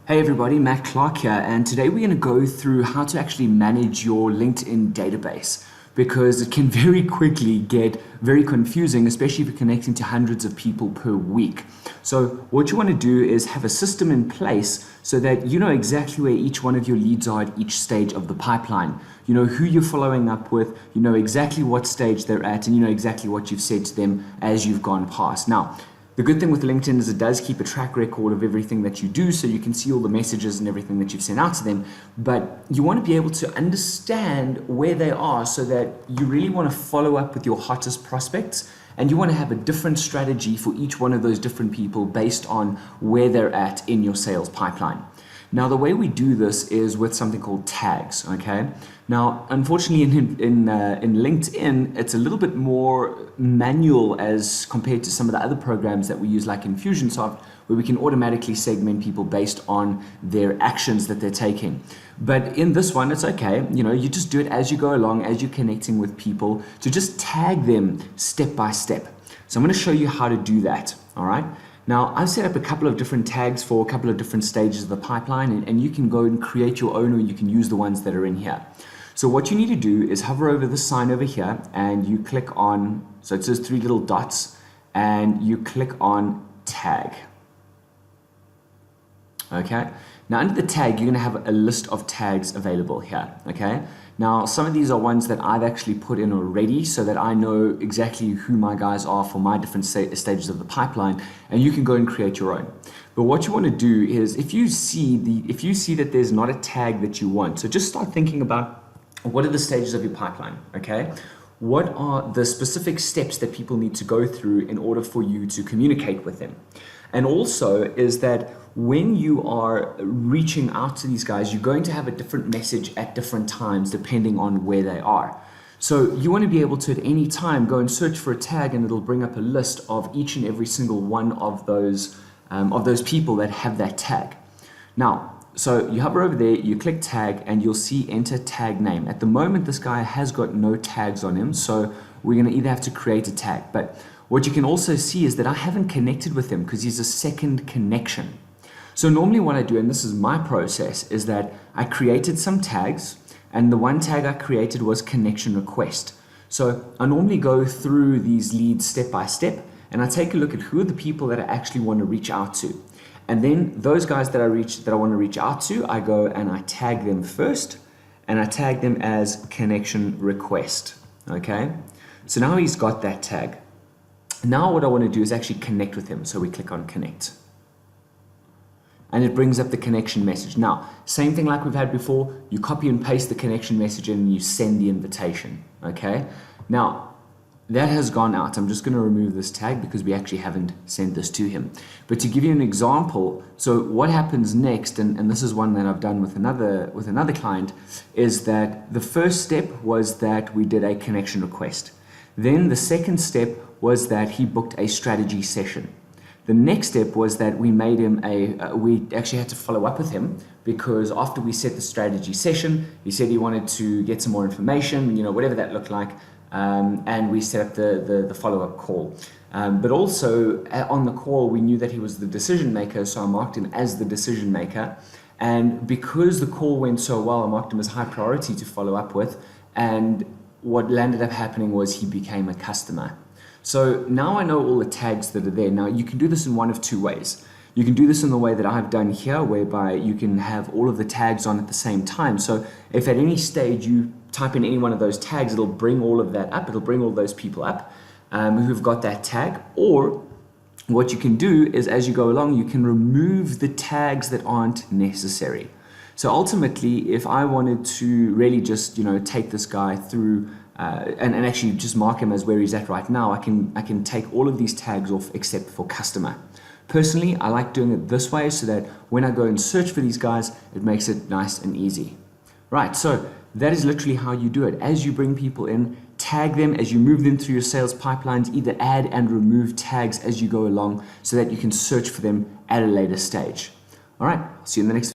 Hey everybody, Matt Clark here, and today we're going to go through how to actually manage your LinkedIn database because it can very quickly get very confusing, especially if you're connecting to hundreds of people per week. So what you want to do is have a system in place so that you know exactly where each one of your leads are at each stage of the pipeline. You know who you're following up with, you know exactly what stage they're at, and you know exactly what you've said to them as you've gone past. Now, the good thing with LinkedIn is it does keep a track record of everything that you do, so you can see all the messages and everything that you've sent out to them, but you want to be able to understand where they are so that you really want to follow up with your hottest prospects, and you want to have a different strategy for each one of those different people based on where they're at in your sales pipeline. Now, the way we do this is with something called tags, okay? Now, unfortunately, in LinkedIn, it's a little bit more manual as compared to some of the other programs that we use, like Infusionsoft, where we can automatically segment people based on their actions that they're taking. But in this one, it's okay. You know, you just do it as you go along, as you're connecting with people, to just tag them step by step. So I'm going to show you how to do that, all right? Now, I've set up a couple of different tags for a couple of different stages of the pipeline, and you can go and create your own, or you can use the ones that are in here. So what you need to do is hover over the sign over here, and you click on, so it says 3 little dots, and you click on tag. Okay, now under the tag, you're going to have a list of tags available here, okay? Now, some of these are ones that I've actually put in already so that I know exactly who my guys are for my different stages of the pipeline, and you can go and create your own. But what you want to do is if you see that there's not a tag that you want, so just start thinking about what are the stages of your pipeline, okay? What are the specific steps that people need to go through in order for you to communicate with them? And also is that when you are reaching out to these guys, you're going to have a different message at different times depending on where they are. So you want to be able to at any time go and search for a tag, and it'll bring up a list of each and every single one of those people that have that tag. Now, so you hover over there, you click tag, and you'll see enter tag name. At the moment, this guy has got no tags on him, so we're going to either have to create a tag. But what you can also see is that I haven't connected with him because he's a second connection. So normally what I do, and this is my process, is that I created some tags, and the one tag I created was connection request. So I normally go through these leads step by step, and I take a look at who are the people that I actually want to reach out to. And then those guys that I want to reach out to, I go and I tag them first, and I tag them as connection request, okay? So now he's got that tag. Now what I want to do is actually connect with him. So we click on connect. And it brings up the connection message. Now, same thing like we've had before, you copy and paste the connection message in, and you send the invitation, okay? Now, that has gone out. I'm just going to remove this tag because we actually haven't sent this to him. But to give you an example, so what happens next, and this is one that I've done with another client, is that the first step was that we did a connection request. Then the second step was that he booked a strategy session. The next step was that we made him we actually had to follow up with him because after we set the strategy session, he said he wanted to get some more information, you know, whatever that looked like. And we set up the follow-up call. But also on the call, we knew that he was the decision maker, so I marked him as the decision maker. And because the call went so well, I marked him as high priority to follow up with. And what landed up happening was he became a customer. So now I know all the tags that are there. Now you can do this in one of two ways. You can do this in the way that I've done here, whereby you can have all of the tags on at the same time. So if at any stage you type in any one of those tags, it'll bring all of that up. It'll bring all those people up who've got that tag. Or what you can do is as you go along, you can remove the tags that aren't necessary. So ultimately, if I wanted to really just, you know, take this guy through and actually just mark him as where he's at right now, I can take all of these tags off except for customer. Personally, I like doing it this way so that when I go and search for these guys, it makes it nice and easy. Right, so that is literally how you do it. As you bring people in, tag them as you move them through your sales pipelines, either add and remove tags as you go along so that you can search for them at a later stage. All right, see you in the next